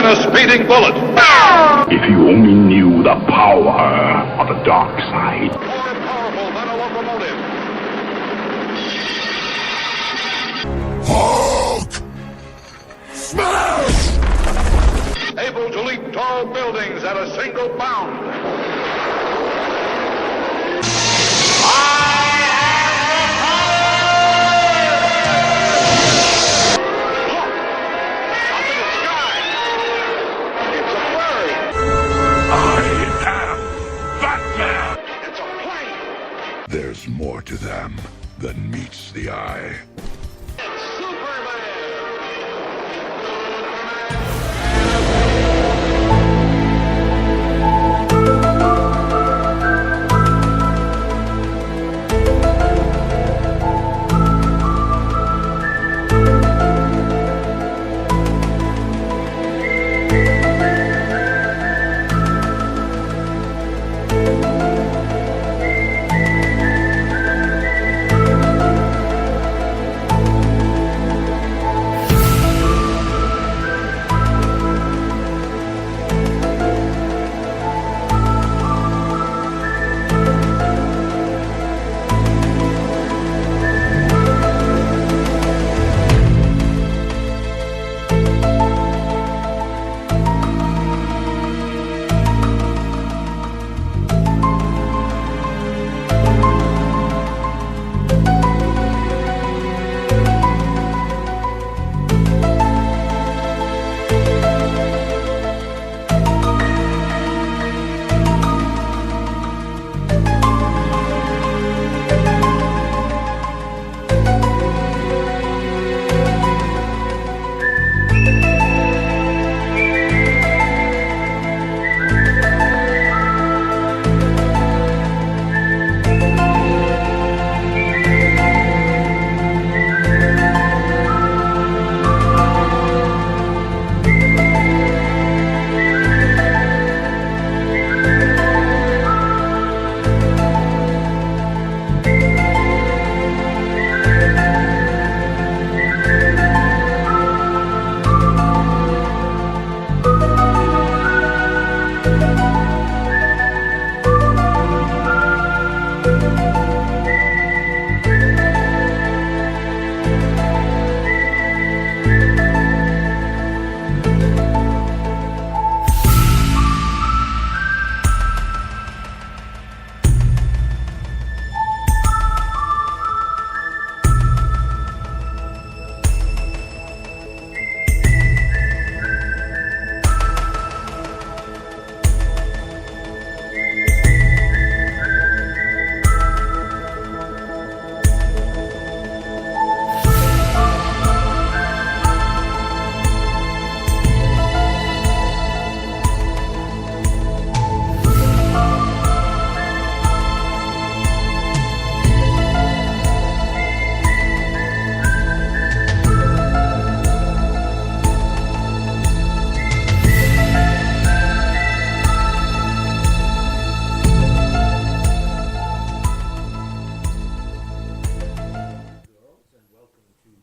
than a speeding bullet. If you only knew the power of the dark side. More powerful than a locomotive. Hulk! Smash! Able to leap tall buildings at a single bound. There's more to them than meets the eye.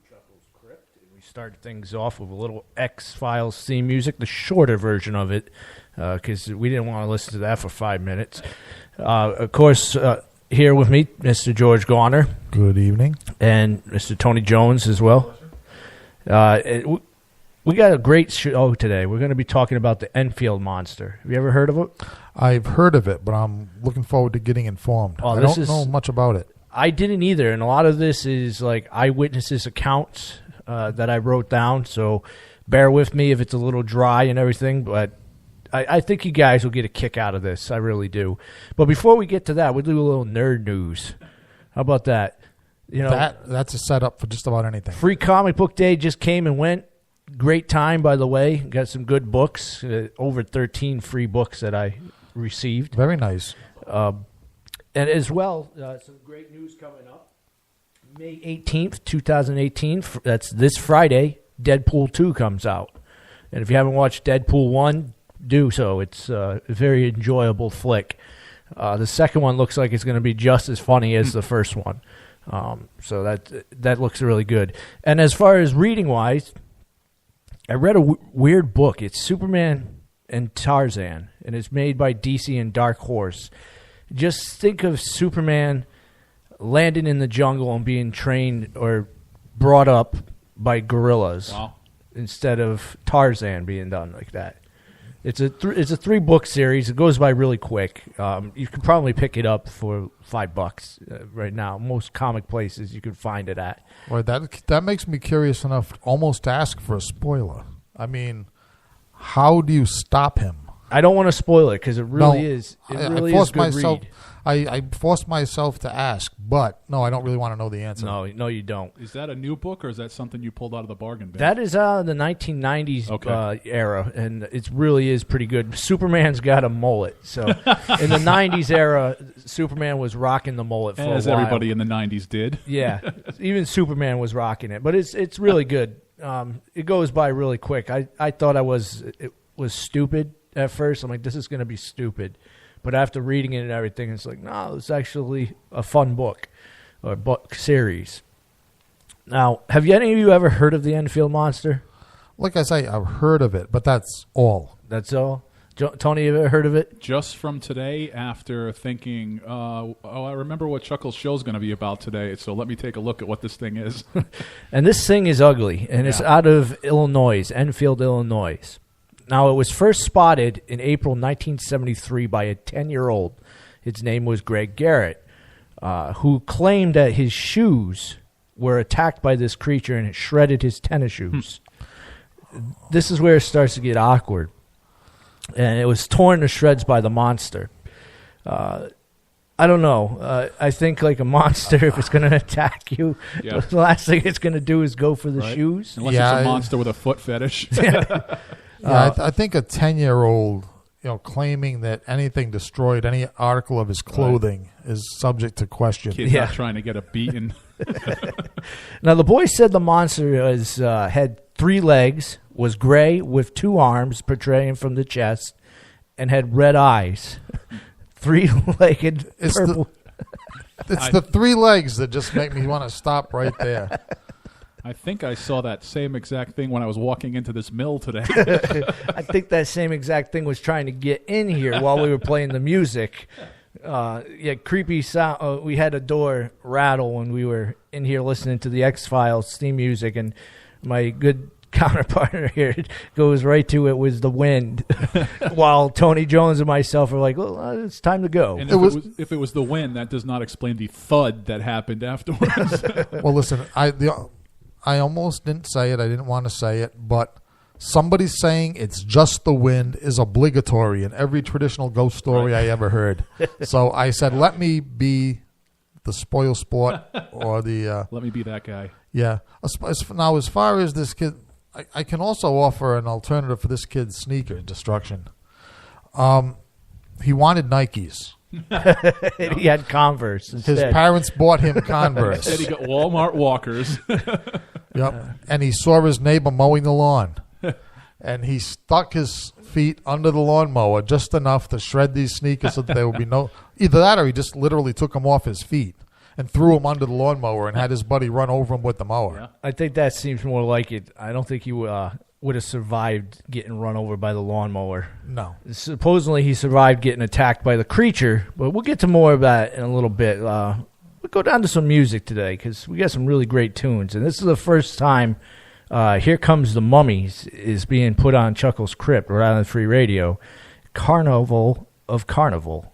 Chuckles Crypt, and we started things off with a little X-Files theme music, the shorter version of it, because we didn't want to listen to that for 5 minutes. Of course, here with me, Mr. George Garner. Good evening. And Mr. Tony Jones as well. We got a great show today. We're going to be talking about the Enfield Monster. Have you ever heard of it? I've heard of it, but I'm looking forward to getting informed. I don't know much about it. I didn't either, and a lot of this is like eyewitnesses' accounts that I wrote down, so bear with me if it's a little dry and everything, but I think you guys will get a kick out of this. I really do. But before we get to that, we'll do a little nerd news. How about that? You know, that's a setup for just about anything. Free Comic Book Day just came and went. Great time, by the way. Got some good books. Over 13 free books that I received. Very nice. And as well, some great news coming up. May 18th, 2018, that's this Friday, Deadpool 2 comes out. And if you haven't watched Deadpool 1, do so. It's a very enjoyable flick. The second one looks like it's going to be just as funny as the first one. So that looks really good. And as far as reading-wise, I read a weird book. It's Superman and Tarzan, and it's made by DC and Dark Horse. Just think of Superman landing in the jungle and being trained or brought up by gorillas instead of Tarzan being done like that. It's a 3-book series. It goes by really quick. You can probably pick it up for $5 right now. Most comic places you can find it at. Well, that makes me curious enough almost to ask for a spoiler. I mean, how do you stop him? I don't want to spoil it because it really is. It really is a good read. I forced myself to ask, but no, I don't really want to know the answer. No, you don't. Is that a new book, or is that something you pulled out of the bargain bin? That is the 1990s era, and it really is pretty good. Superman's got a mullet, so in the 90s era, Superman was rocking the mullet for a while. As everybody in the 90s did. Yeah, even Superman was rocking it, but it's really good. It goes by really quick. I thought it was stupid at first. I'm like, this is going to be stupid. But after reading it and everything, it's like, no, it's actually a fun book or book series. Now, have any of you ever heard of the Enfield Monster? Like I say, I've heard of it, but that's all. That's all? Tony, you ever heard of it? Just from today after thinking, I remember what Chuckles' show is going to be about today, so let me take a look at what this thing is. And this thing is ugly, and it's out of Illinois, Enfield, Illinois. Now, it was first spotted in April 1973 by a 10-year-old. His name was Greg Garrett, who claimed that his shoes were attacked by this creature and it shredded his tennis shoes. This is where it starts to get awkward. And it was torn to shreds by the monster. I don't know. I think like a monster, if it's going to attack you, the last thing it's going to do is go for the shoes. Unless it's a monster with a foot fetish. I think a 10-year-old, claiming that anything destroyed any article of his clothing is subject to question. Kid's not trying to get a beating. Now, the boy said the monster had 3 legs, was gray with 2 arms protruding from the chest, and had red eyes. 3-legged purple. It's the 3 legs that just make me want to stop right there. I think I saw that same exact thing when I was walking into this mill today. I think that same exact thing was trying to get in here while we were playing the music. Creepy sound. We had a door rattle when we were in here listening to the X-Files theme music, and my good counterpart here goes right to it was the wind, while Tony Jones and myself are like, well, it's time to go. And if it was the wind, that does not explain the thud that happened afterwards. Well, listen, I almost didn't say it. I didn't want to say it, but somebody saying it's just the wind is obligatory in every traditional ghost story I ever heard. So I said, let me be the spoil sport or the... let me be that guy. Yeah. Now, as far as this kid, I can also offer an alternative for this kid's sneaker destruction. He wanted Nikes. He had Converse instead. His parents bought him Converse. Instead, he got Walmart walkers. Yep. And he saw his neighbor mowing the lawn. And he stuck his feet under the lawnmower just enough to shred these sneakers so that there would be no... Either that or he just literally took them off his feet and threw them under the lawnmower and had his buddy run over him with the mower. Yeah. I think that seems more like it. I don't think he would have survived getting run over by the lawnmower. No. Supposedly he survived getting attacked by the creature, but we'll get to more of that in a little bit. We'll go down to some music today because we got some really great tunes. And this is the first time Here Comes the Mummies is being put on Chuckles Crypt, Rhode Island Free Radio. Carnival of Carnival.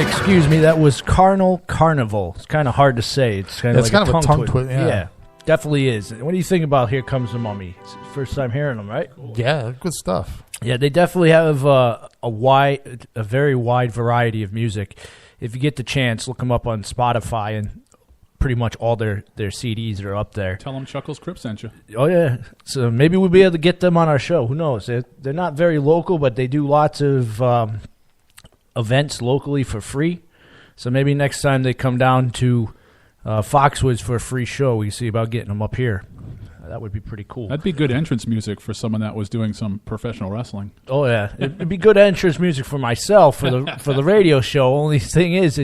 Excuse me, that was Carnal Carnival. It's kind of hard to say. It's kind of It's like kind of a tongue twi- yeah. Yeah, definitely is. What do you think about Here Comes the Mummy? It's the first time hearing them, right? Yeah, good stuff. Yeah, they definitely have a very wide variety of music. If you get the chance, look them up on Spotify, and pretty much all their CDs are up there. Tell them Chuckles Crypt sent you. Oh, yeah. So maybe we'll be able to get them on our show. Who knows? They're not very local, but they do lots of events locally for free. So maybe next time they come down to Foxwoods for a free show, we see about getting them up here. That would be pretty cool. That'd be good entrance music for someone that was doing some professional wrestling. Oh yeah, it'd be good entrance music for myself for the radio show. Only thing is,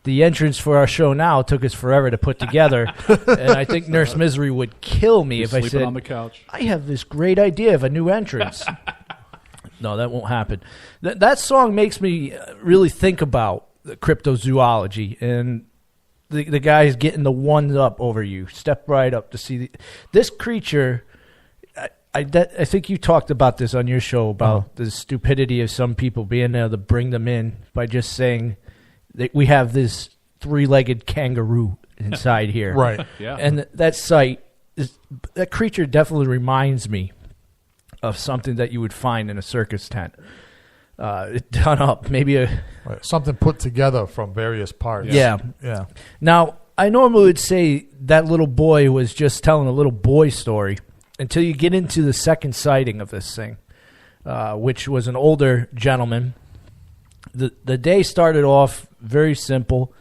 the entrance for our show now took us forever to put together, and I think Nurse Misery would kill me if I said on the couch. I have this great idea of a new entrance. No, that won't happen. That song makes me really think about the cryptozoology and the guy's getting the one up over you. Step right up to see this creature. I think you talked about this on your show about the stupidity of some people being able to bring them in by just saying that we have this 3-legged kangaroo inside here. Right. Yeah. And that creature definitely reminds me of something that you would find in a circus tent. Done up, maybe Right. Something put together from various parts. Yeah. Yeah. Now, I normally would say that little boy was just telling a little boy story until you get into the second sighting of this thing, which was an older gentleman. The day started off very simple,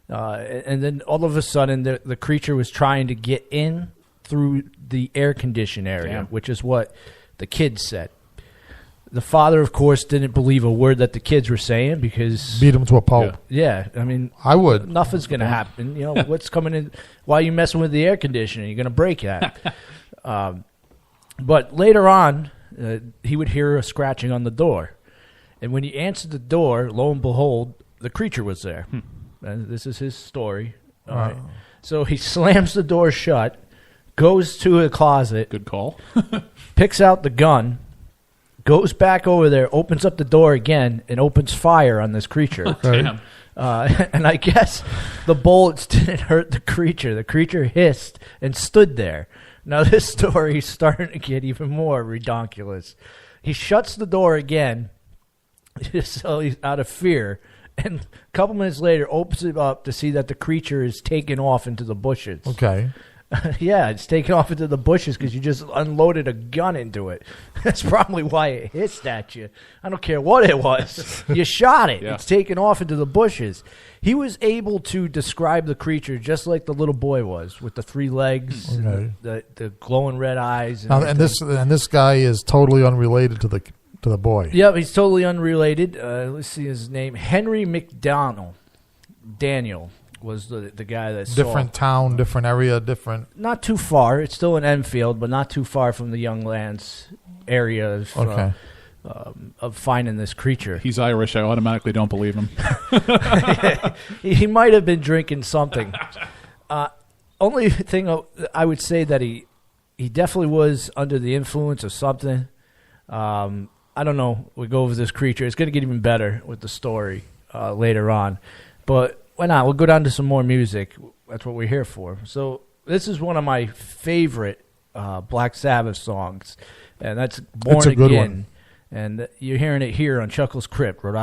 and then all of a sudden the creature was trying to get in through the air condition area, which is what the kids said. The father, of course, didn't believe a word that the kids were saying because Beat him to a pulp. yeah, I mean, I would. nothing's going to happen. You know, what's coming in? Why are you messing with the air conditioner? You're going to break that. But later on, he would hear a scratching on the door. And when he answered the door, lo and behold, the creature was there. And this is his story. All right. So he slams the door shut, goes to a closet, Good call. picks out the gun, goes back over there, opens up the door again, and opens fire on this creature. Damn. And I guess the bullets didn't hurt the creature. The creature hissed and stood there. Now this story is starting to get even more redonkulous. He shuts the door again, so he's out of fear, and a couple minutes later opens it up to see that the creature is taken off into the bushes. Okay. Yeah, it's taken off into the bushes because you just unloaded a gun into it. That's probably why it hissed at you. I don't care what it was. You shot it. Yeah. It's taken off into the bushes. He was able to describe the creature just like the little boy was, with the 3 legs, Okay. the glowing red eyes. Now, and this guy is totally unrelated to the boy. Yep, he's totally unrelated. Let's see his name. Henry McDonald. Daniel was the guy that Different saw. town, different area, different. Not too far. It's still in Enfield, but not too far from the Young Lands area of finding this creature. He's Irish. I automatically don't believe him. He might have been drinking something. Only thing I would say that he definitely was under the influence of something. I don't know. We go over this creature. It's going to get even better with the story later on. But why not? We'll go down to some more music. That's what we're here for. So this is one of my favorite Black Sabbath songs, and that's Born It's a good Again. one. And you're hearing it here on Chuckles Crypt, Rhode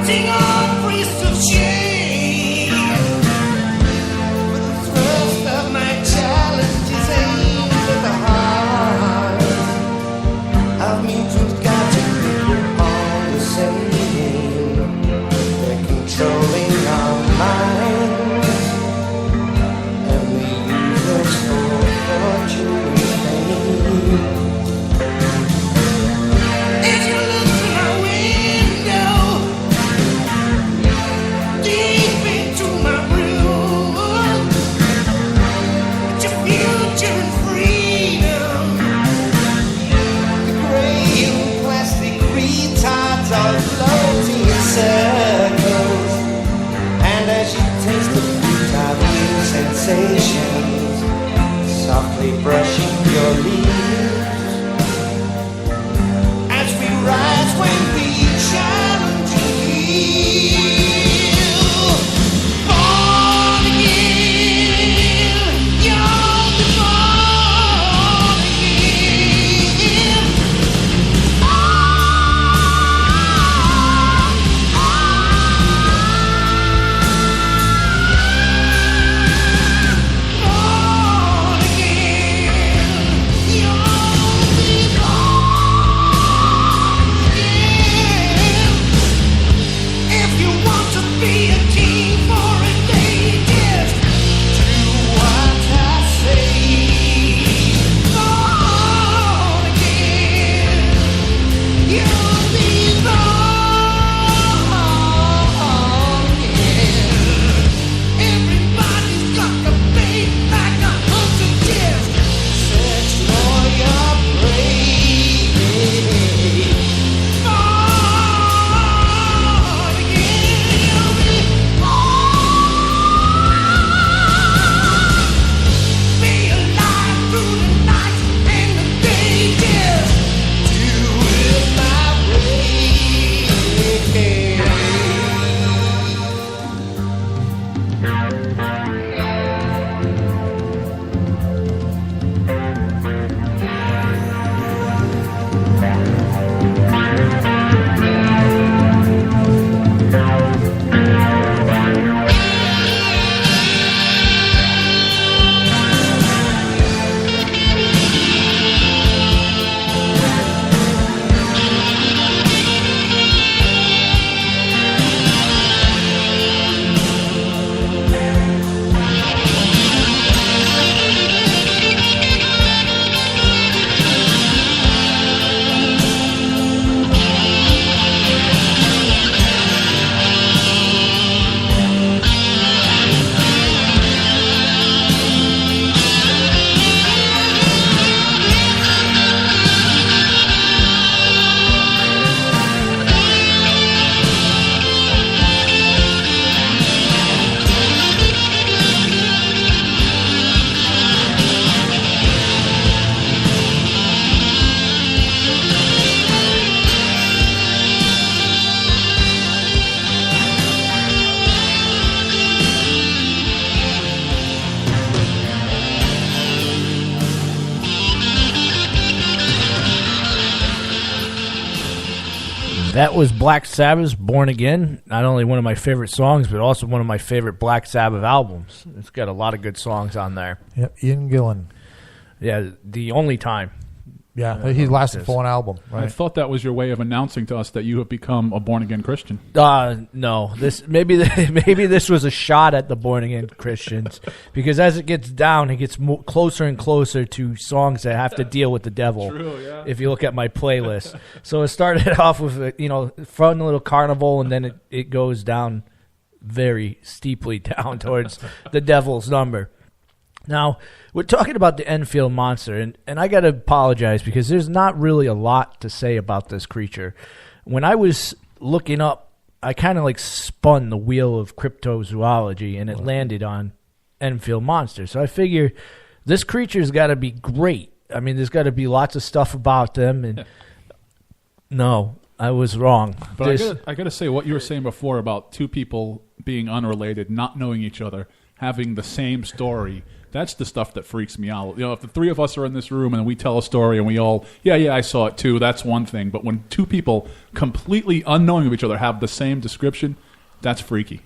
Sing on, priest of shame. For the thrust of my challenge is aimed at the heart of mutual got to keep all the same. They're controlling our minds, and we use us for fortune and fame. If you look through my window, deep into my room, it's your future and freedom. The gray and plastic retards are floating in circles, and as you taste the fruit of new sensations, softly brushing your leaves, as we rise when we challenge you. Born again, you're the born again. Born again, you're the born again. If you want to be a king for a day, just do what I say. Born again, you'll be born again. Everybody's got to be like a hunter, just search for your prey. Born again, you'll be born. Be alive through the night and the day, just do it my way. That was Black Sabbath's Born Again. Not only one of my favorite songs, but also one of my favorite Black Sabbath albums. It's got a lot of good songs on there. Yep, Ian Gillan. Yeah, the only time. Yeah, he lasted for one album. I Right? thought that was your way of announcing to us that you have become a born-again Christian. No. Maybe this was a shot at the born again Christians, because as it gets down, it gets closer and closer to songs that have to deal with the devil. True, yeah. If you look at my playlist, so it started off with fun little carnival, and then it goes down very steeply down towards the devil's number. Now, we're talking about the Enfield monster, and I got to apologize because there's not really a lot to say about this creature. When I was looking up, I kind of like spun the wheel of cryptozoology, and it landed on Enfield monster. So I figure this creature's got to be great. I mean, there's got to be lots of stuff about them, and no, I was wrong. But I got to say, what you were saying before about two people being unrelated, not knowing each other, having the same story, That's the stuff that freaks me out. If the three of us are in this room and we tell a story and we all, yeah, I saw it too, that's one thing. But when two people completely unknowing of each other have the same description, that's freaky.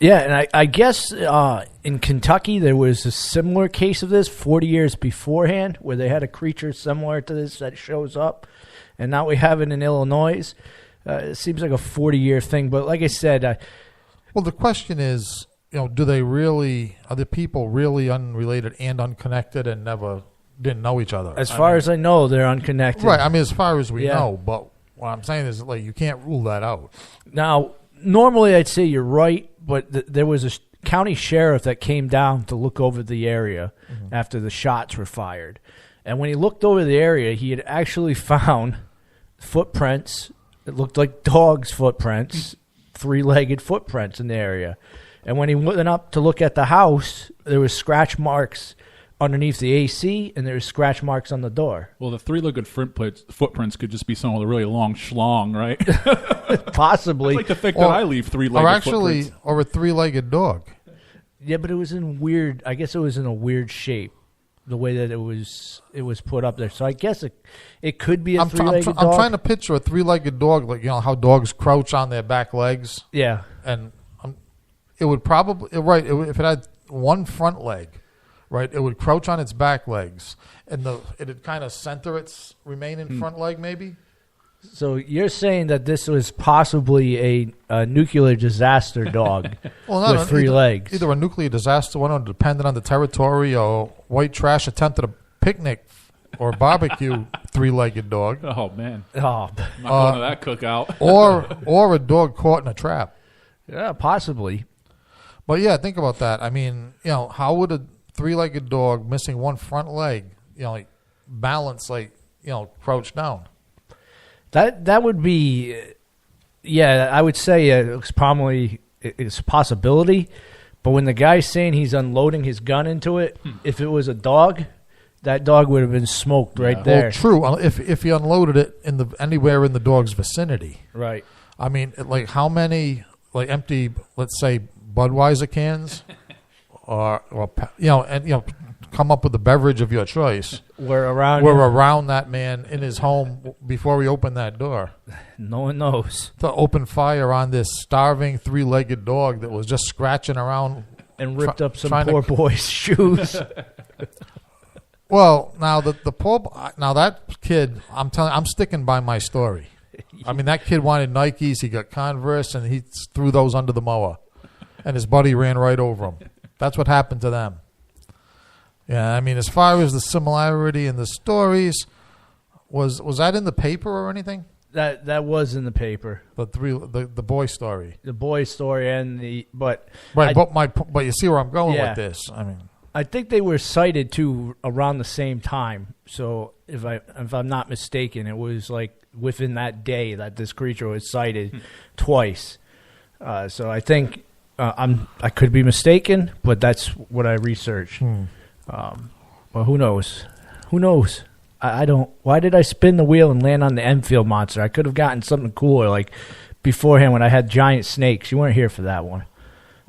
Yeah, and I guess in Kentucky there was a similar case of this 40 years beforehand where they had a creature similar to this that shows up, and now we have it in Illinois. It seems like a 40-year thing, but like I said... well, the question is... are the people really unrelated and unconnected and never didn't know each other? As far as I know, they're unconnected. Right. I mean, as far as we know, but what I'm saying is, you can't rule that out. Now, normally I'd say you're right, but there was a county sheriff that came down to look over the area after the shots were fired. And when he looked over the area, he had actually found footprints. It looked like dogs' footprints, three-legged footprints in the area. And when he went up to look at the house, there was scratch marks underneath the AC, and there was scratch marks on the door. Well, the three-legged footprints could just be some with a really long schlong, right? Possibly. I'd like to think that I leave three-legged footprints. Or a three-legged dog. Yeah, but it was in weird. I guess it was in a weird shape, the way that it was put up there. So I guess it could be a three-legged dog. I'm trying to picture a three-legged dog, like how dogs crouch on their back legs. Yeah, and it would probably if it had one front leg, right, it would crouch on its back legs, and it'd kind of center its remaining front leg, maybe. So you're saying that this was possibly a nuclear disaster dog with three legs? Either a nuclear disaster one, or depending on the territory, or white trash attempted a picnic or barbecue three-legged dog. Oh man! Oh, I'm not going to that cookout. or a dog caught in a trap. Yeah, possibly. But yeah, think about that. I mean, how would a three-legged dog missing one front leg, balance, crouch down? That would be, I would say it's probably it's a possibility. But when the guy's saying he's unloading his gun into it, if it was a dog, that dog would have been smoked right there. Well, true. If he unloaded it anywhere in the dog's vicinity, right? I mean, how many empty, let's say, Budweiser cans, or come up with the beverage of your choice. We're around that man in his home before he opened that door. No one knows. To open fire on this starving three-legged dog that was just scratching around and ripped up some poor boy's shoes. Well, now that kid, I'm sticking by my story. I mean, that kid wanted Nikes. He got Converse, and he threw those under the mower. And his buddy ran right over him. That's what happened to them. Yeah, I mean, as far as the similarity in the stories, was that in the paper or anything? That was in the paper. The boy story. The boy story and but you see where I'm going with this. I mean, I think they were cited too around the same time. So if I'm not mistaken, it was like within that day that this creature was cited twice. So I think. I could be mistaken, but that's what I researched. Well, who knows? Who knows? I don't. Why did I spin the wheel and land on the Enfield monster? I could have gotten something cooler, like beforehand when I had giant snakes. You weren't here for that one.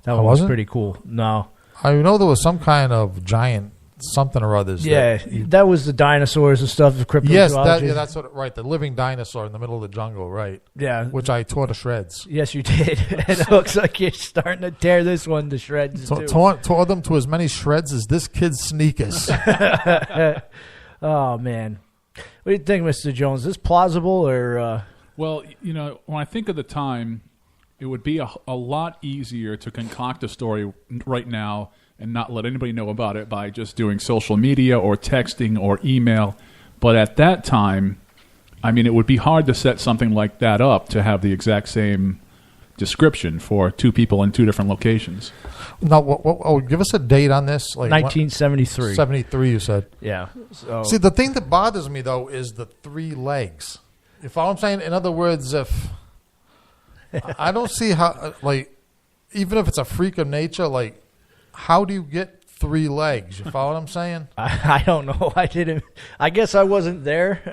That one was pretty cool. No, I know there was some kind of giant something or others. Yeah, that was the dinosaurs and stuff. The cryptozoology. Yes, that's what. Right, the living dinosaur in the middle of the jungle. Right. Yeah, which I tore to shreds. Yes, you did. It looks like you're starting to tear this one to shreds too. Tore them to as many shreds as this kid's sneakers. Oh man, what do you think, Mr. Jones? Is this plausible or? Well, when I think of the time, it would be a lot easier to concoct a story right now and not let anybody know about it by just doing social media or texting or email. But at that time, I mean, it would be hard to set something like that up to have the exact same description for two people in two different locations. No, give us a date on this. Like 1973. 73, you said. Yeah. So. See, the thing that bothers me, though, is the three legs. You follow what I'm saying? In other words, if I don't see how, even if it's a freak of nature, how do you get three legs? You follow what I'm saying? I don't know. I didn't. I guess I wasn't there.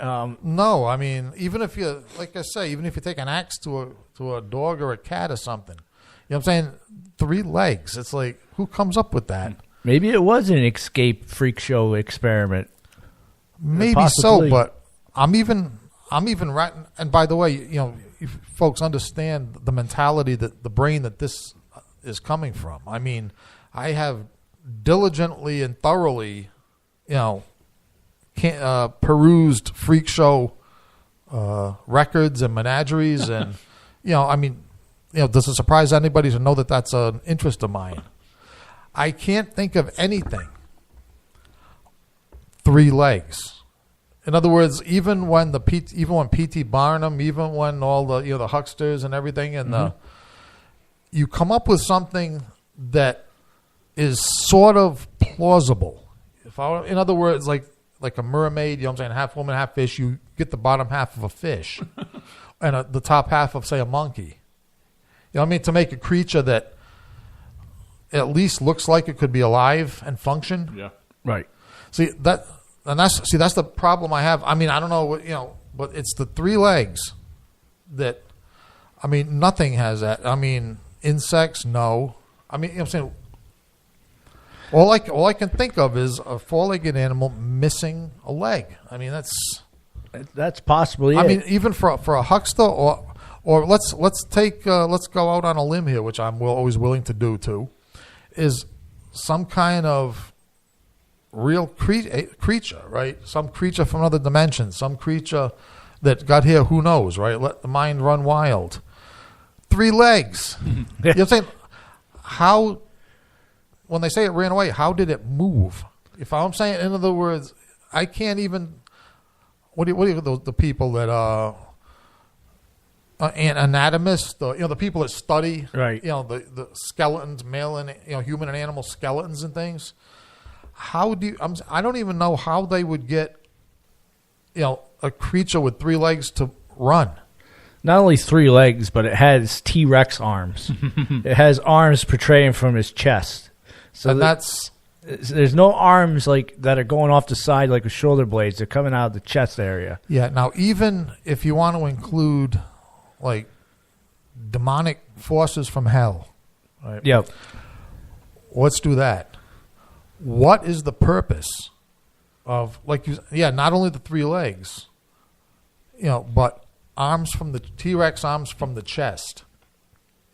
No, I mean, even if you, like I say, even if you take an axe to a dog or a cat or something, you know what I'm saying? Three legs. It's like, who comes up with that? Maybe it was an escape freak show experiment. Maybe Possibly. so, but I'm even right. And by the way, if folks understand the mentality that the brain that this is coming from. I mean, I have diligently and thoroughly, perused freak show records and menageries, and does it surprise anybody to know that that's an interest of mine? I can't think of anything 3 legs. In other words, even when P.T. Barnum, even when all the the hucksters and everything, and you come up with something that is sort of plausible. In other words, like a mermaid, what I'm saying, half woman, half fish, you get the bottom half of a fish and the top half of, say, a monkey. What I mean? To make a creature that at least looks like it could be alive and function. Yeah. Right. That's the problem I have. I mean, I don't know, but it's the 3 legs that, I mean, nothing has that. I mean, insects, no. I mean, I'm saying, all I can think of is a 4-legged animal missing a leg. I mean, That's possibly I it. mean, even for a huckster, or let's go out on a limb here, which I'm always willing to do too, is some kind of real creature, right? Some creature from another dimension, some creature that got here, who knows, right? Let the mind run wild. 3 legs. You know what I'm saying? How, when they say it ran away, how did it move? If I'm saying, in other words, I can't even, what do you the people that anatomists, the people that study, right? The skeletons, male and human and animal skeletons and things. How do you? I don't even know how they would get, a creature with 3 legs to run. Not only 3 legs, but it has T-Rex arms. It has arms protruding from his chest. So there's no arms like that are going off the side like with shoulder blades. They're coming out of the chest area. Yeah. Now, even if you want to include like demonic forces from hell, right? Yep. Let's do that. What is the purpose of not only the 3 legs, but arms from the T-Rex arms from the chest.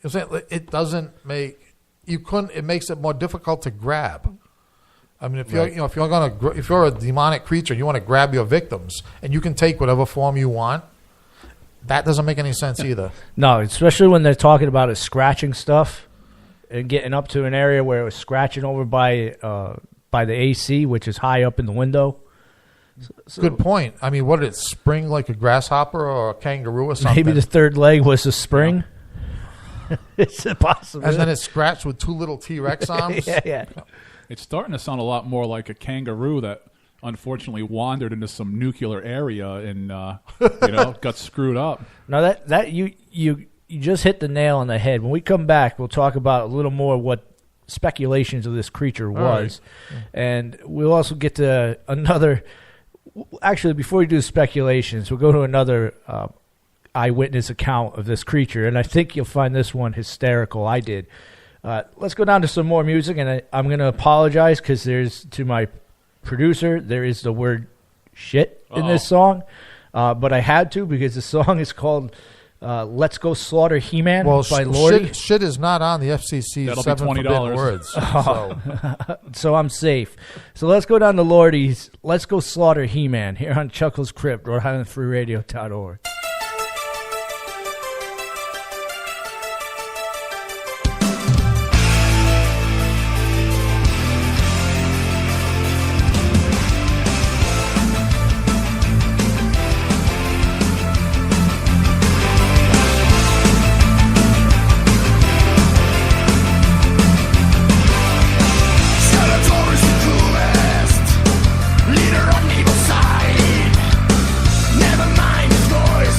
It doesn't make it makes it more difficult to grab. I mean, if you're a demonic creature and you want to grab your victims and you can take whatever form you want, that doesn't make any sense either. No, especially when they're talking about it scratching stuff and getting up to an area where it was scratching over by the AC, which is high up in the window. So, good point. I mean, what did it spring like a grasshopper or a kangaroo or something? Maybe the 3rd leg was a spring. Yeah. It's impossible. And then it scratched with 2 little T-Rex arms. Yeah. It's starting to sound a lot more like a kangaroo that unfortunately wandered into some nuclear area and got screwed up. Now that you just hit the nail on the head. When we come back, we'll talk about a little more what speculations of this creature was, and we'll also get to another. Actually, before we do speculations, we'll go to another eyewitness account of this creature, and I think you'll find this one hysterical. I did. Let's go down to some more music, and I'm going to apologize because to my producer, there is the word shit in this song, but I had to because the song is called Let's Go Slaughter He-Man by Lordy. Shit is not on the FCC's That'll 7 be $20. forbidden words. So I'm safe. So let's go down to Lordy's Let's Go Slaughter He-Man here on Chuckles Crypt, Rhode-IslandFreeRadio.org. Skeletor's the coolest leader on evil side. Never mind his voice.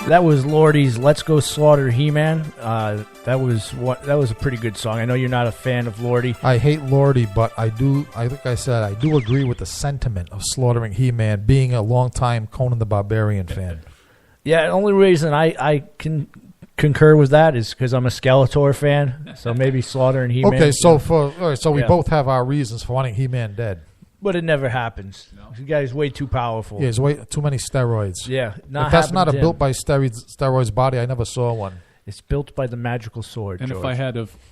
That was Lordy's "Let's Go Slaughter He-Man." That was a pretty good song. I know you're not a fan of Lordy. I hate Lordy, but I think I said I do agree with the sentiment of slaughtering He-Man, being a longtime Conan the Barbarian fan. Yeah, the only reason I can concur with that is because I'm a Skeletor fan, so maybe slaughtering He-Man. Okay, so we both have our reasons for wanting He-Man dead. But it never happens. No. The guy's way too powerful. Yeah, he's way too many steroids. Yeah, if that's not a built by steroids body, I never saw one. It's built by the magical sword. And George. if I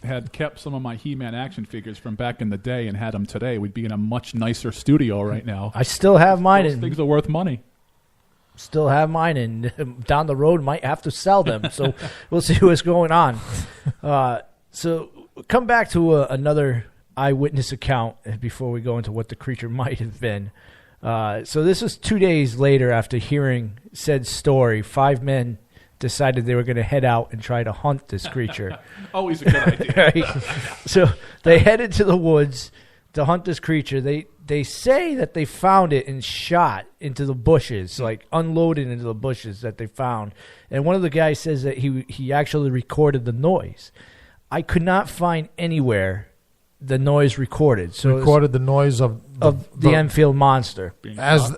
had kept some of my He-Man action figures from back in the day and had them today, we'd be in a much nicer studio right now. I still have mine. Those things are worth money. Still have mine, and down the road might have to sell them. So we'll see what's going on. So come back to another eyewitness account before we go into what the creature might have been. So this was 2 days later after hearing said story. 5 men decided they were going to head out and try to hunt this creature. Always a good idea. Right? So they headed to the woods to hunt this creature. They say that they found it and shot into the bushes, like unloaded into the bushes that they found. And one of the guys says that he actually recorded the noise. I could not find anywhere the noise recorded. So recorded the noise of the Enfield monster as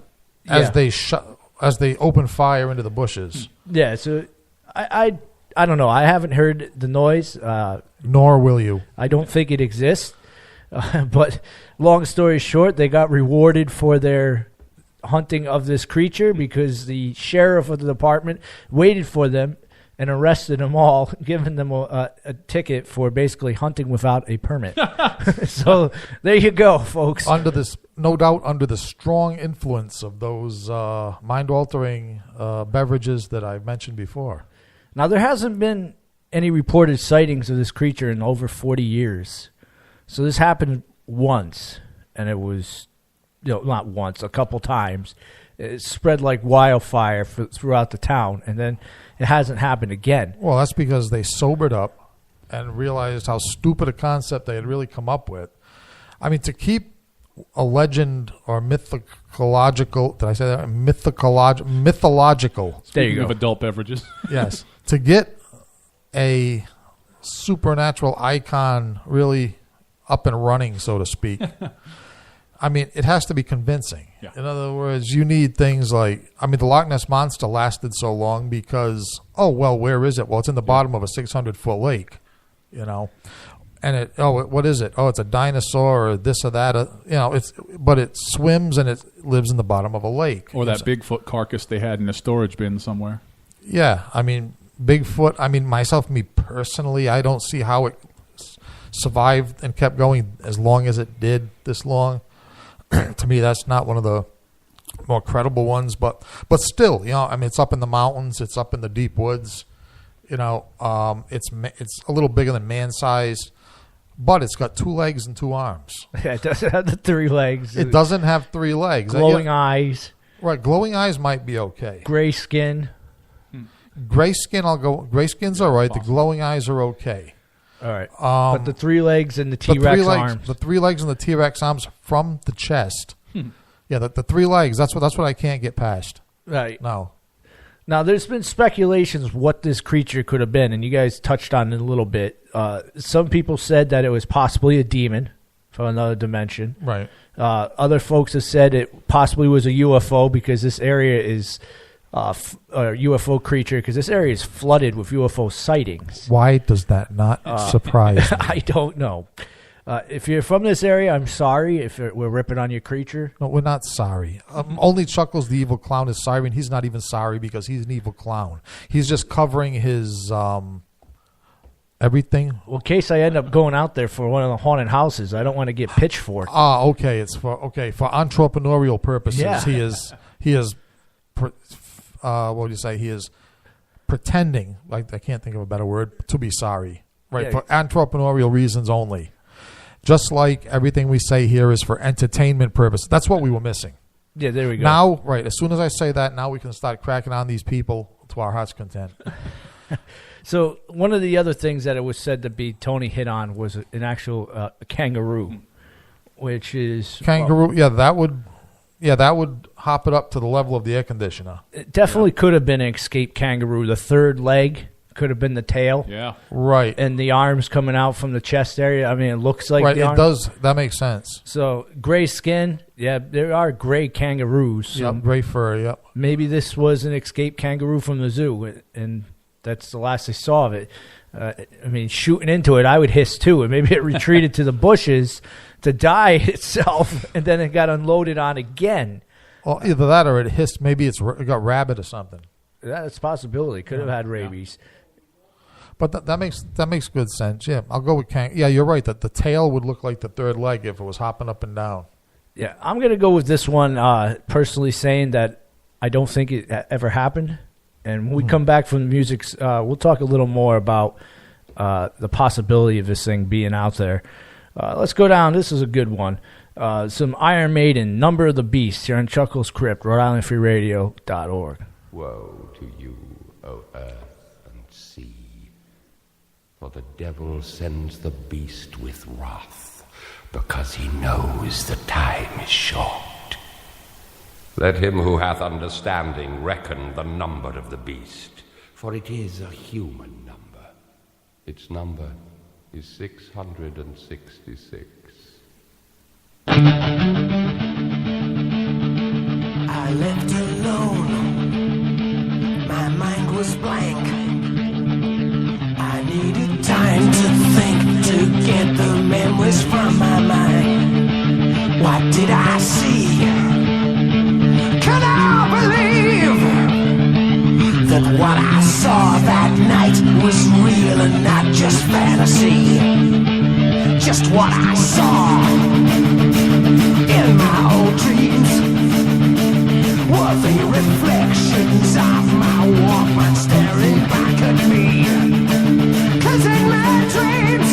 they open fire into the bushes. Yeah, so I don't know. I haven't heard the noise. Nor will you. I don't think it exists. But long story short, they got rewarded for their hunting of this creature because the sheriff of the department waited for them and arrested them all, giving them a ticket for basically hunting without a permit. So there you go, folks. No doubt under the strong influence of those mind-altering beverages that I've mentioned before. Now, there hasn't been any reported sightings of this creature in over 40 years. So this happened once, and it was, not once, a couple times. It spread like wildfire throughout the town, and then it hasn't happened again. Well, that's because they sobered up and realized how stupid a concept they had really come up with. I mean, to keep a legend or mythological, did I say that? Mythological. There you go. Of adult beverages. Yes. To get a supernatural icon really up and running, so to speak. I mean, it has to be convincing. Yeah. In other words, you need things like, the Loch Ness Monster lasted so long because, where is it? Well, it's in the bottom of a 600-foot lake, And what is it? Oh, it's a dinosaur or this or that. But it swims and it lives in the bottom of a lake. Or that Bigfoot carcass they had in a storage bin somewhere. Yeah, Bigfoot, me personally, I don't see how it survived and kept going as long as it did this long. To me, that's not one of the more credible ones, but still, it's up in the mountains, it's up in the deep woods, it's a little bigger than man-sized, but it's got 2 legs and 2 arms. Yeah, it doesn't have the 3 legs. It doesn't have 3 legs. Glowing eyes. Right, glowing eyes might be okay. Gray skin. Gray skin's all right. The glowing eyes are okay. All right, but the 3 legs and the T-Rex arms. The 3 legs and the T-Rex arms from the chest. Yeah, the 3 legs. That's what I can't get past. Right. No. Now, there's been speculations what this creature could have been, and you guys touched on it a little bit. Some people said that it was possibly a demon from another dimension. Right. Other folks have said it possibly was a UFO because this area is a UFO creature because this area is flooded with UFO sightings. Why does that not surprise me? I don't know. If you're from this area, I'm sorry if we're ripping on your creature. No, we're not sorry. Only Chuckles the Evil Clown is sorry, and he's not even sorry because he's an evil clown. He's just covering his everything. Well, in case I end up going out there for one of the haunted houses, I don't want to get pitchforked. Okay. It's for entrepreneurial purposes. Yeah. He is. What would you say? He is pretending. I can't think of a better word to be sorry. Right, yeah. For entrepreneurial reasons only. Just like everything we say here is for entertainment purposes. That's what we were missing. Yeah, there we go. Now, right, as soon as I say that, now we can start cracking on these people to our heart's content. So one of the other things that it was said to be Tony hit on was an actual kangaroo, which is... Kangaroo, yeah, that would Yeah, that would hop it up to the level of the air conditioner. It definitely could have been an escaped kangaroo. The third leg could have been the tail. Yeah. Right. And the arms coming out from the chest area. I mean, it looks like Right, the it arms. does. That makes sense. So, gray skin. Yeah, there are gray kangaroos. So Yep, gray fur, yep. maybe this was an escaped kangaroo from the zoo, and that's the last I saw of it. I mean, shooting into it, I would hiss too, and maybe it retreated to the bushes to die itself, and then it got unloaded on again. Well, either that or it hissed. Maybe it got rabid or something. That's a possibility. Could have had rabies. But that makes good sense. Yeah, I'll go with Yeah, you're right. That the tail would look like the third leg if it was hopping up and down. Yeah, I'm going to go with this one, personally saying that I don't think it ever happened. And when we come back from the music, we'll talk a little more about the possibility of this thing being out there. Let's go down. This is a good one. Some Iron Maiden, Number of the Beast, here on Chuckles Crypt, Rhode Woe to you, O earth and sea, for the devil sends the beast with wrath, because he knows the time is short. Let him who hath understanding reckon the number of the beast, for it is a human number. Its number is 666. I left alone. My mind was blank. I needed time to think, to get the memories from my mind. What did I see? Can I believe that what I saw that night was real and not just fantasy? Just what I saw in my old dreams were the reflections of my Walkman staring back at me. 'Cause in my dreams,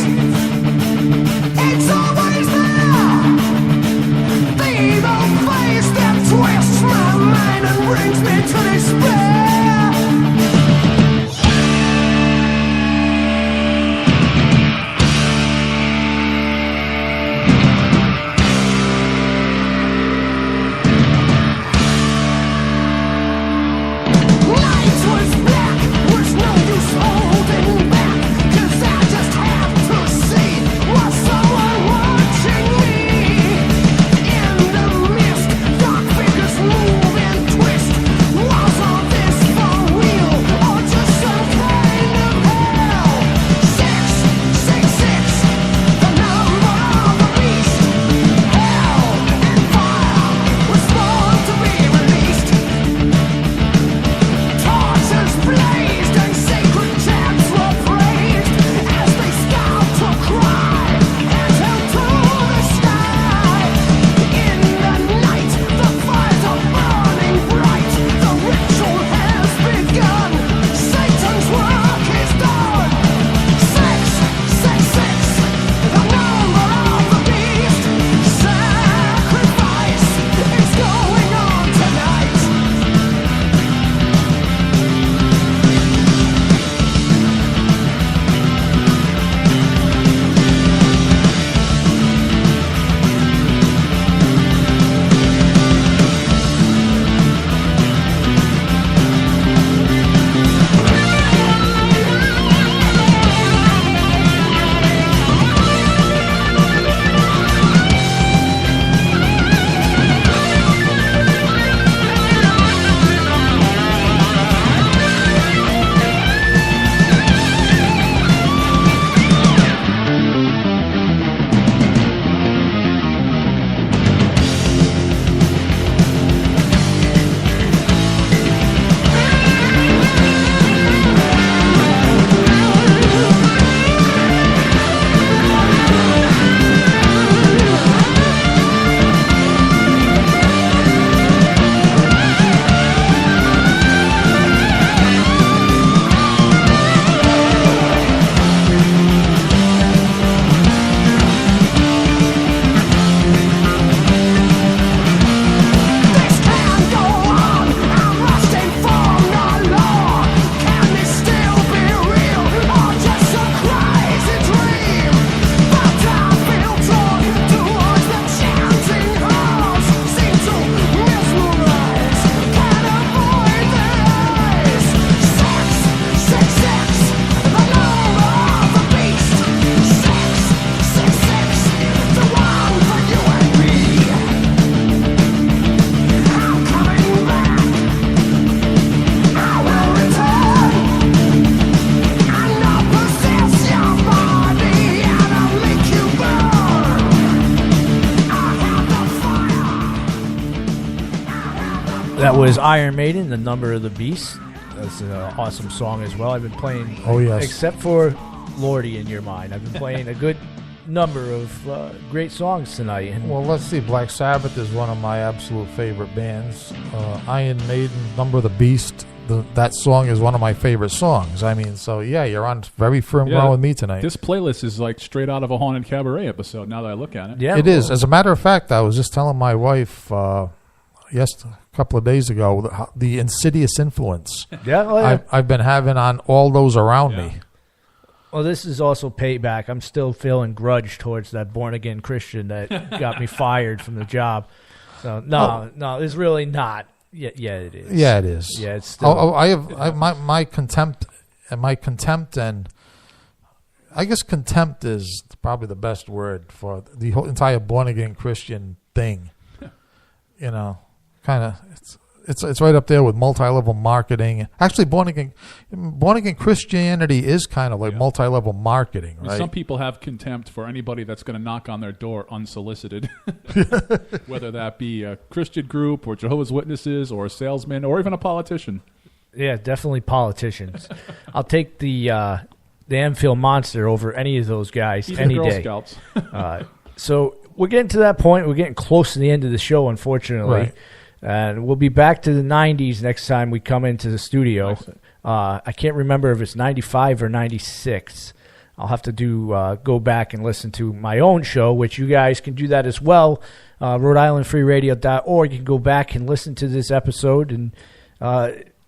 it's always there, the evil face that twists my mind and brings me to despair. Nights were was Iron Maiden, The Number of the Beast. That's an awesome song as well. I've been playing, except for Lordy in Your Mind. I've been playing a good number of great songs tonight. And Well, let's see. Black Sabbath is one of my absolute favorite bands. Iron Maiden, Number of the Beast. That song is one of my favorite songs. I mean, so yeah, you're on very firm ground with me tonight. This playlist is like straight out of a Haunted Cabaret episode. Now that I look at it, yeah, It is. As a matter of fact, I was just telling my wife, a couple of days ago, the Insidious influence I've been having on all those around me. Well, this is also payback. I'm still feeling grudge towards that born-again Christian that got me fired from the job. So, no, it's really not. Yeah, it is. Yeah, it is. Yeah, it's still. I have my contempt, and I guess contempt is probably the best word for the whole entire born-again Christian thing. You know, kind of, it's right up there with multi-level marketing. Actually, born-again Christianity is kind of like multi-level marketing, right? Some people have contempt for anybody that's going to knock on their door unsolicited, whether that be a Christian group or Jehovah's Witnesses or a salesman or even a politician. Yeah, definitely politicians. I'll take the Enfield Monster over any of those guys any Girl day. Scouts. So we're getting to that point. We're getting close to the end of the show, unfortunately. Right. And we'll be back to the 90s next time we come into the studio. I can't remember if it's 95 or 96. I'll have to go back and listen to my own show, which you guys can do that as well. Rhode-IslandFreeRadio.org. You can go back and listen to this episode and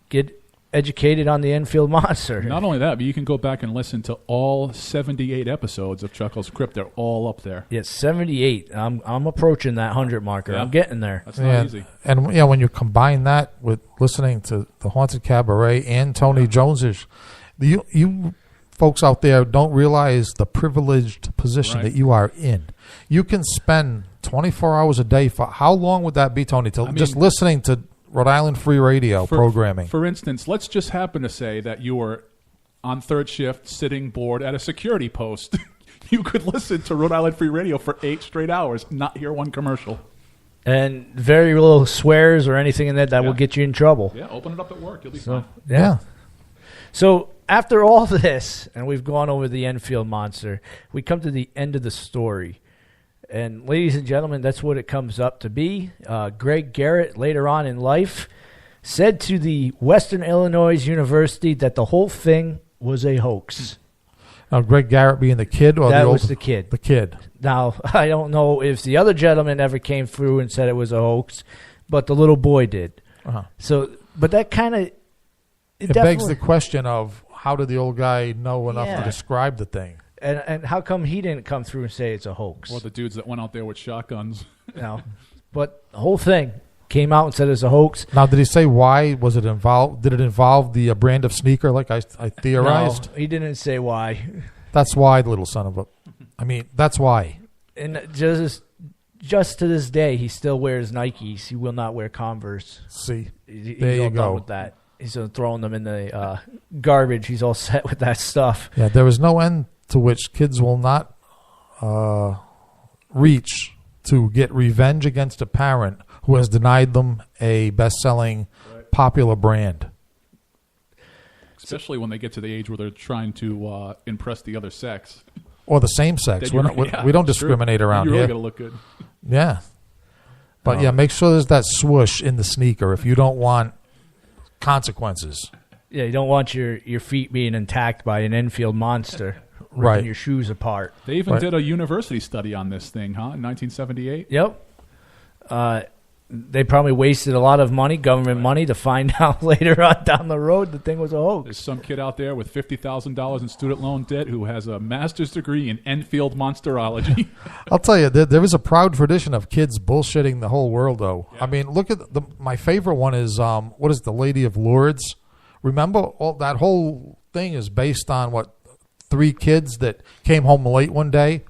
get educated on the Enfield Monster. Not only that, but you can go back and listen to all 78 episodes of Chuckles Crypt. They're all up there. Yeah, 78. I'm approaching that 100 marker. Yeah. I'm getting there. That's not easy. And when you combine that with listening to the Haunted Cabaret and Tony Jones's, you folks out there don't realize the privileged position that you are in. You can spend 24 hours a day for how long would that be, Tony? Just listening to Rhode Island Free Radio programming. For instance, let's just happen to say that you were on third shift sitting bored at a security post. You could listen to Rhode Island Free Radio for 8 straight hours, not hear one commercial. And very little swears or anything in that will get you in trouble. Yeah, open it up at work. You'll be fine. Yeah. So after all this, and we've gone over the Enfield Monster, we come to the end of the story. And ladies and gentlemen, that's what it comes up to be. Greg Garrett, later on in life, said to the Western Illinois University that the whole thing was a hoax. Now, Greg Garrett being the kid, or that was the kid. The kid. Now, I don't know if the other gentleman ever came through and said it was a hoax, but the little boy did. So, but that kind of it begs the question of how did the old guy know enough to describe the thing? And how come he didn't come through and say it's a hoax? Or the dudes that went out there with shotguns. But the whole thing came out and said it's a hoax. Now, did he say why? Was it involved? Did it involve the brand of sneaker like I theorized? No, he didn't say why. That's why, the little son of a... I mean, that's why. And just to this day, he still wears Nikes. He will not wear Converse. See, he's there you all go. done with that. He's throwing them in the garbage. He's all set with that stuff. Yeah, there is no end to which kids will not reach to get revenge against a parent who has denied them a best-selling popular brand. Especially when they get to the age where they're trying to impress the other sex. Or the same sex. We don't discriminate around here. You're really got to look good. Yeah. But, make sure there's that swoosh in the sneaker if you don't want consequences. Yeah, you don't want your feet being attacked by an Enfield Monster. Ripping your shoes apart. They even did a university study on this thing, in 1978? Yep. They probably wasted a lot of money, government money, to find out later on down the road the thing was a hoax. There's some kid out there with $50,000 in student loan debt who has a master's degree in Enfield monsterology. I'll tell you, there is a proud tradition of kids bullshitting the whole world, though. Yeah. I mean, look at my favorite one is, what is the Lady of Lourdes? Remember, that whole thing is based on 3 kids that came home late one day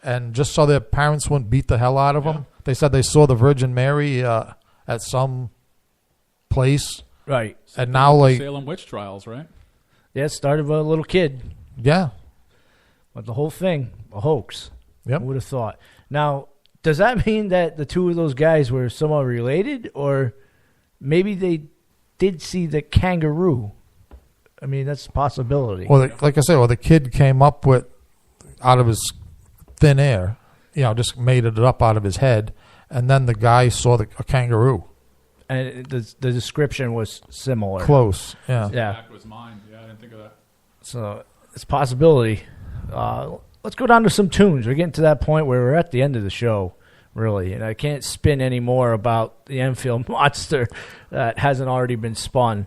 and just so their parents wouldn't beat the hell out of them. They said they saw the Virgin Mary at some place. Right. And now, Salem witch trials, right? Yeah, it started with a little kid. Yeah. But the whole thing, a hoax. Yep. I would have thought. Now, does that mean that the two of those guys were somewhat related, or maybe they did see the kangaroo. I mean, that's a possibility. Well, like I said, the kid came up with out of his thin air, just made it up out of his head, and then the guy saw a kangaroo. And the description was similar. Close, yeah. Yeah. That was mine. Yeah, I didn't think of that. So it's a possibility. Let's go down to some tunes. We're getting to that point where we're at the end of the show, really, and I can't spin any more about the Enfield Monster that hasn't already been spun.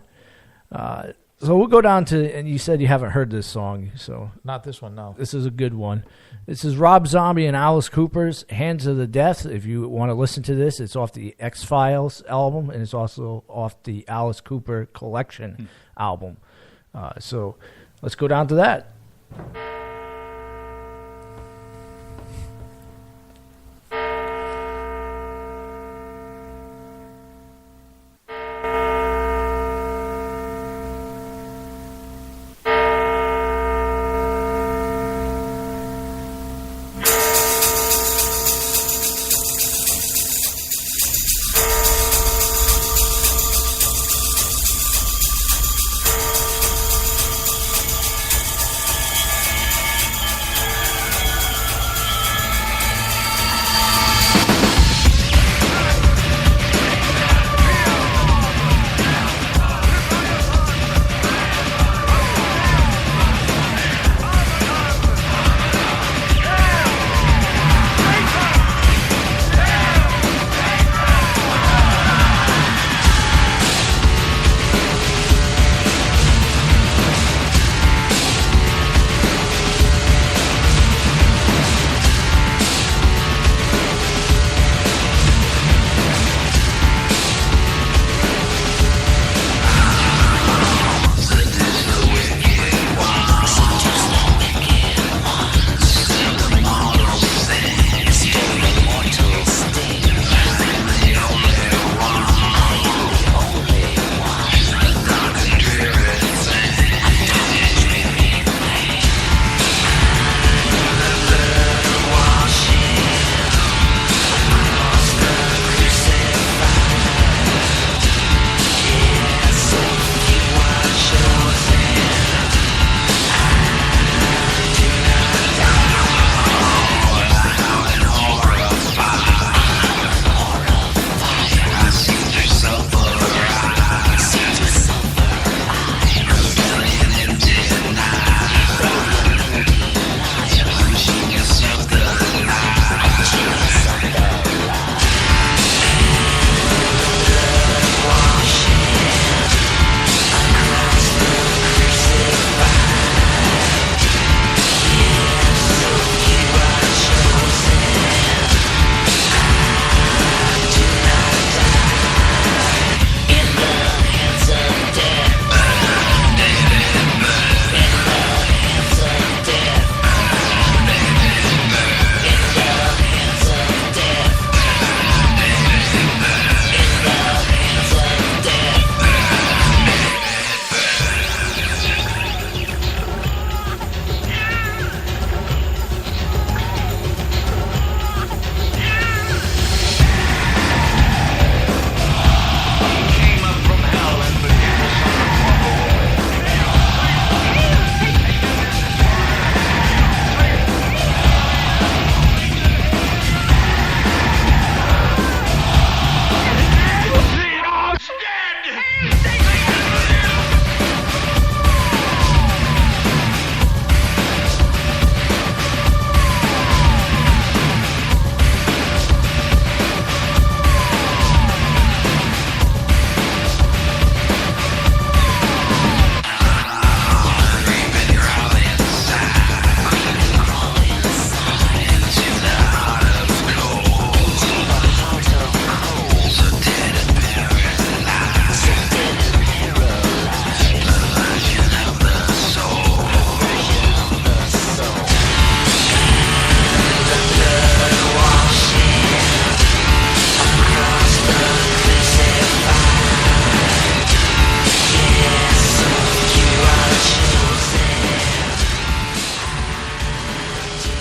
So we'll go down to, and you said you haven't heard this song, so Not this one, no. this is a good one. This is Rob Zombie and Alice Cooper's Hands of the Death. If you want to listen to this, it's off the X-Files album, and it's also off the Alice Cooper Collection album. So let's go down to that.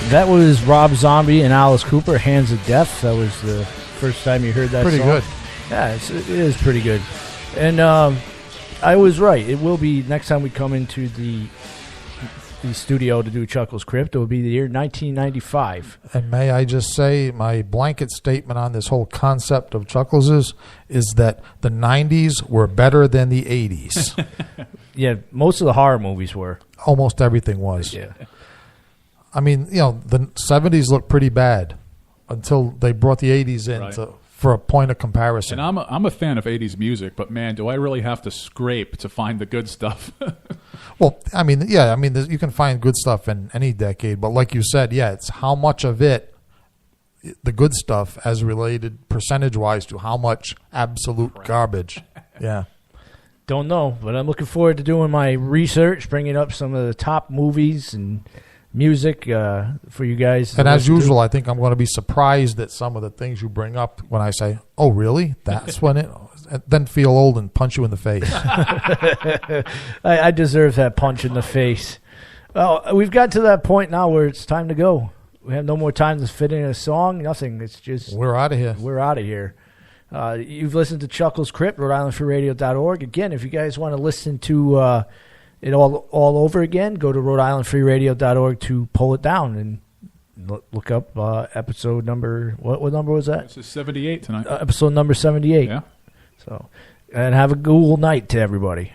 That was Rob Zombie and Alice Cooper, Hands of Death. That was the first time you heard that Pretty song. good. Yeah, it is pretty good. And I was right. It will be next time we come into the studio to do Chuckles Crypt. It will be the year 1995. And may I just say, my blanket statement on this whole concept of Chuckles is that the 90s were better than the 80s. Yeah, most of the horror movies were. Almost everything was. Yeah. I mean, the 70s looked pretty bad until they brought the 80s in for a point of comparison. And I'm a fan of 80s music, but man, do I really have to scrape to find the good stuff. Well, I mean, you can find good stuff in any decade, but like you said, it's how much of it, the good stuff, as related percentage-wise to how much absolute garbage. Yeah. Don't know, but I'm looking forward to doing my research, bringing up some of the top movies and music for you guys. And as usual, I think I'm going to be surprised at some of the things you bring up when I say, oh, really? That's when it... And then feel old and punch you in the face. I deserve that punch in the face. Well, we've got to that point now where it's time to go. We have no more time to fit in a song, nothing. It's just... We're out of here. We're out of here. You've listened to Chuckles Crypt, Rhode Again, if you guys want to listen to it all over again, go to Rhode to pull it down and look up episode number... What number was that? This is 78 tonight. Episode number 78. Yeah. So, and have a cool night to everybody.